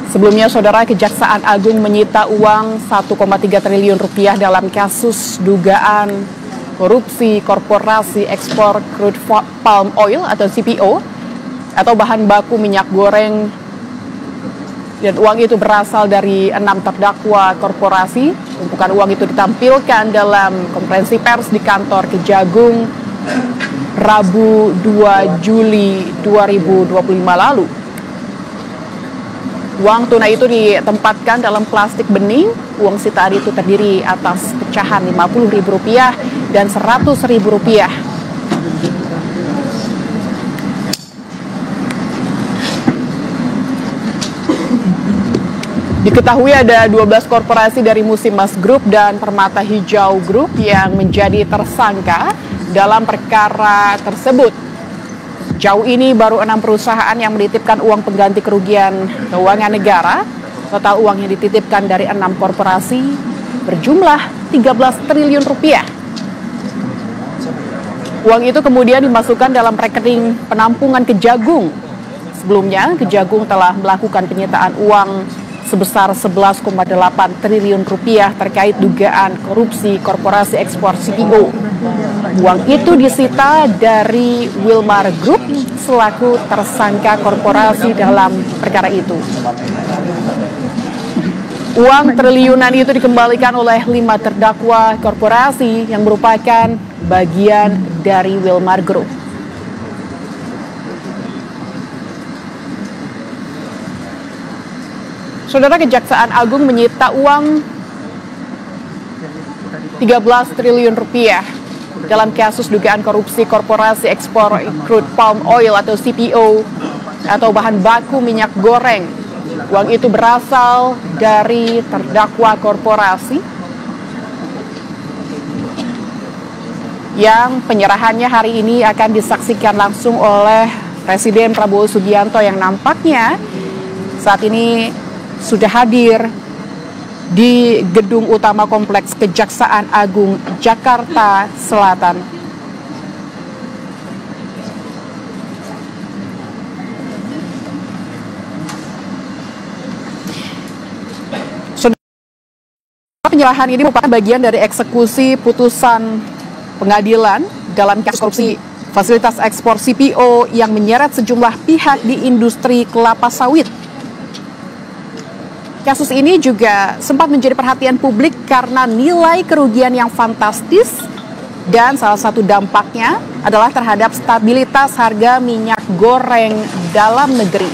Sebelumnya, Saudara, Kejaksaan Agung menyita uang 1,3 triliun rupiah dalam kasus dugaan korupsi korporasi ekspor crude palm oil atau CPO atau bahan baku minyak goreng, dan uang itu berasal dari 6 terdakwa korporasi. Tumpukan uang itu ditampilkan dalam konferensi pers di kantor Kejagung Rabu 2 Juli 2025 lalu. Uang tunai itu ditempatkan dalam plastik bening. Uang sitaan itu terdiri atas pecahan Rp50.000 dan Rp100.000. Diketahui ada 12 korporasi dari Musimas Group dan Permata Hijau Group yang menjadi tersangka dalam perkara tersebut. Jauh ini baru 6 perusahaan yang menitipkan uang pengganti kerugian keuangan negara. Total uang yang dititipkan dari 6 korporasi berjumlah 13 triliun rupiah. Uang itu kemudian dimasukkan dalam rekening penampungan Kejagung. Sebelumnya, Kejagung telah melakukan penyitaan uang sebesar 11,8 triliun rupiah terkait dugaan korupsi korporasi ekspor CPO. Uang itu disita dari Wilmar Group selaku tersangka korporasi dalam perkara itu. Uang triliunan itu dikembalikan oleh 5 terdakwa korporasi yang merupakan bagian dari Wilmar Group. Saudara, Kejaksaan Agung menyita uang 13 triliun rupiah dalam kasus dugaan korupsi korporasi ekspor crude palm oil atau CPO atau bahan baku minyak goreng. Uang itu berasal dari terdakwa korporasi yang penyerahannya hari ini akan disaksikan langsung oleh Presiden Prabowo Subianto yang nampaknya saat ini sudah hadir di gedung utama Kompleks Kejaksaan Agung Jakarta Selatan. Penyerahan ini merupakan bagian dari eksekusi putusan pengadilan dalam kasus korupsi fasilitas ekspor CPO yang menyeret sejumlah pihak di industri kelapa sawit. Kasus ini juga sempat menjadi perhatian publik karena nilai kerugian yang fantastis dan salah satu dampaknya adalah terhadap stabilitas harga minyak goreng dalam negeri.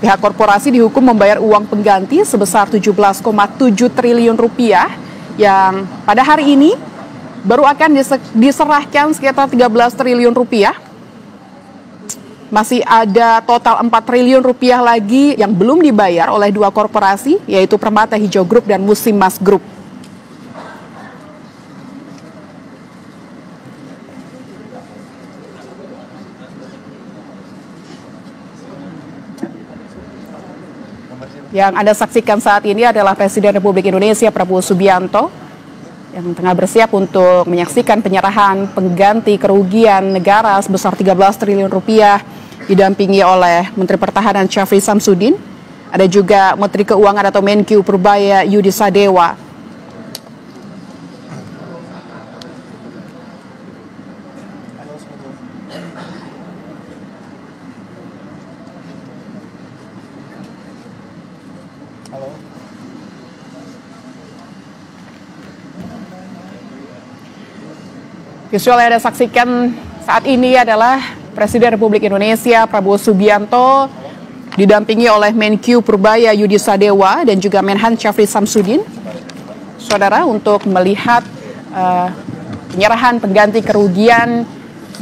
Pihak korporasi dihukum membayar uang pengganti sebesar 17,7 triliun rupiah yang pada hari ini baru akan diserahkan sekitar 13 triliun rupiah. Masih ada total 4 triliun rupiah lagi yang belum dibayar oleh 2 korporasi, yaitu Permata Hijau Group dan Musimas Group. Yang Anda saksikan saat ini adalah Presiden Republik Indonesia Prabowo Subianto yang tengah bersiap untuk menyaksikan penyerahan pengganti kerugian negara sebesar 13 triliun rupiah didampingi oleh Menteri Pertahanan Syafri Samsudin. Ada juga Menteri Keuangan atau Menkyu Purbaya Yudi Sadewa. Visual yang Anda saksikan saat ini adalah Presiden Republik Indonesia Prabowo Subianto didampingi oleh Menkyu Purbaya Yudi Sadewa dan juga Menhan Syafri Samsudin. Saudara, untuk melihat penyerahan pengganti kerugian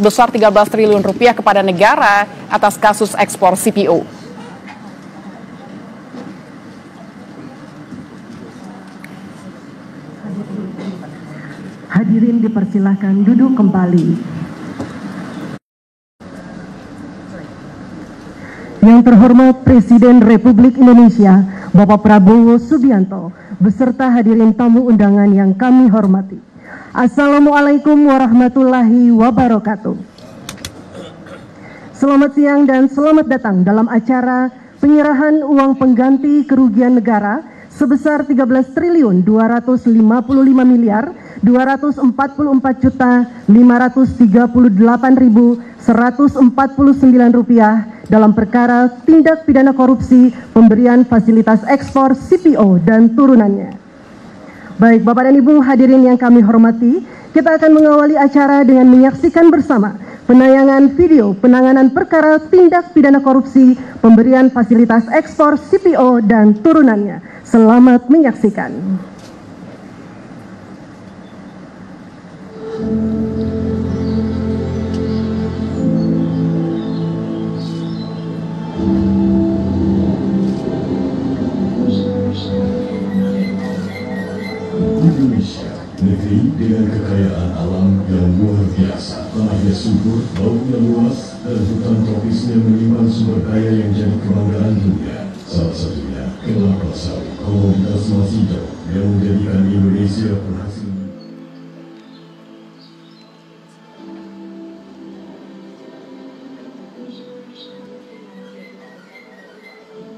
sebesar 13 triliun rupiah kepada negara atas kasus ekspor CPO. Hadirin dipersilahkan duduk kembali. Yang terhormat Presiden Republik Indonesia, Bapak Prabowo Subianto, beserta hadirin tamu undangan yang kami hormati. Assalamualaikum warahmatullahi wabarakatuh. Selamat siang dan selamat datang dalam acara penyerahan uang pengganti kerugian negara sebesar 13.254.538.149 rupiah dalam perkara tindak pidana korupsi pemberian fasilitas ekspor CPO dan turunannya. Baik Bapak dan Ibu hadirin yang kami hormati, kita akan mengawali acara dengan menyaksikan bersama penayangan video penanganan perkara tindak pidana korupsi pemberian fasilitas ekspor CPO dan turunannya. Selamat menyaksikan. Indonesia, negeri dengan kekayaan alam yang luar biasa. Tanahnya subur, lautnya luas, dan hutan tropisnya menyimpan sumber daya yang jadi kebanggaan dunia. Salah satunya kelapa sawit, komoditas masih hijau yang menjadikan Indonesia berhasil.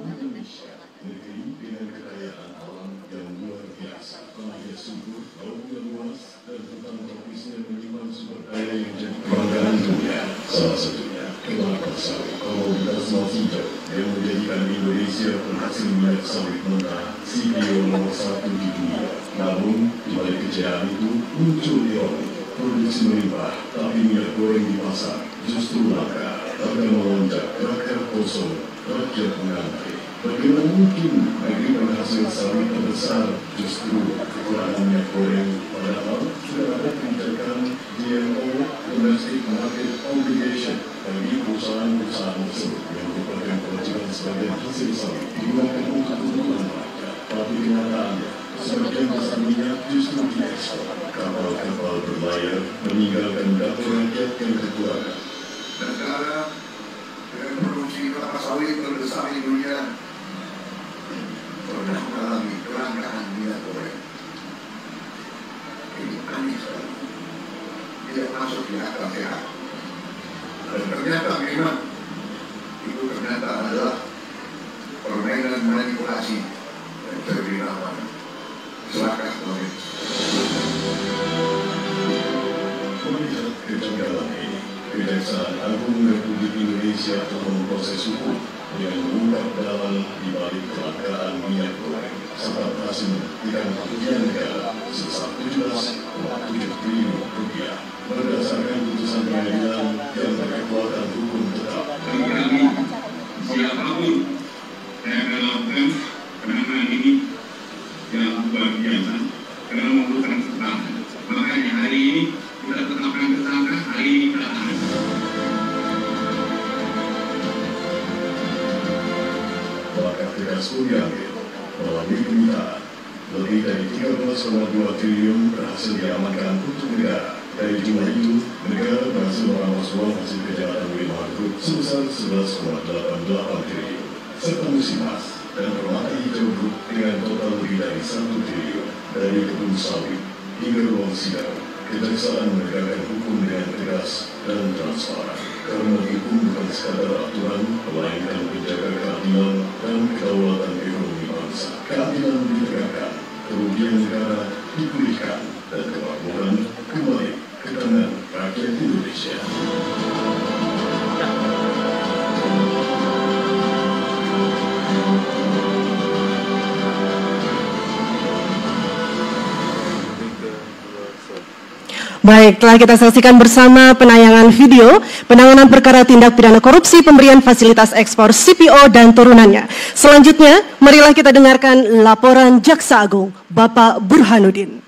Indonesia, negeri dengan kekayaan alam yang luar biasa. Tanahnya subur, lautnya luas, dan hutan tropisnya menyimpan sumber daya yang jadi kebanggaan dunia. Salah satunya kelapa sawit, komoditas masih hijau yang menjadikan Indonesia penghasil minyak sawit mentah CPO nomor 1 di dunia. Namun, di balik kejayaan itu muncul ironi. Produksi melimpah, tapi minyak goreng di pasar justru langka. Harga melonjak, rakyat kosong, rakyat mengantri. Bagaimana mungkin negeri penghasil sawit terbesar justru kekurangan minyak goreng, padahal sudah ada kebijakan DMO (Domestic Market Obligation) bagi perusahaan-perusahaan tersebut yang merupakan kewajiban sebagian hasil sawit digunakan untuk kebutuhan rakyat. Tapi kenyataannya, sebagian besar minyak justru diekspor. Kapal-kapal berlayar meninggalkan dapur rakyat yang kekurangan. Negara dengan produksi kelapa sawit terbesar di dunia pernah mengalami kelangkaan minyak goreng. Ini aneh sekali, tidak masuk di akal sehat. Dan ternyata memang itu ternyata adalah permainan manipulasi dan terbilang celaka sekali. Melihat kejanggalan ini, Kejaksaan Agung Republik Indonesia telah memproses hukum yang mengungkap dalam di balik kelangkaan minyak goreng serta berhasil membuktikan kerugian negara sebesar 17,7 triliun rupiah berdasarkan putusan pengadilan yang berkekuatan hukum tetap. Kami siapapun yang akan melakukan penanganan ini yang luar biasa karena memerlukan keterangan. Makanya hari ini kita tetapkan tersangka, hari ini kita tahan. Langkah tegas pun diambil melalui penyitaan. Lebih dari 13,2 triliun berhasil diamankan untuk negara. Dari jumlah itu, negara berhasil merampas uang hasil kejahatan Wilmar Group sebesar 11,88 triliun. Serta Musimas dan Permata Hijau Group dengan total lebih dari 1 triliun. Dari kebun sawit hingga ruang sidang, Kejaksaan menegakkan hukum dengan tegas dan transparan. Karena hukum bukan sekadar aturan, melainkan menjaga keadilan dan kedaulatan ekonomi bangsa. Keadilan ditegakkan, kerugian negara dipulihkan, dan kemakmuran kembali ke tangan rakyat Indonesia. Baik, telah kita saksikan bersama penayangan video penanganan perkara tindak pidana korupsi pemberian fasilitas ekspor CPO dan turunannya. Selanjutnya, marilah kita dengarkan laporan Jaksa Agung, Bapak Burhanuddin.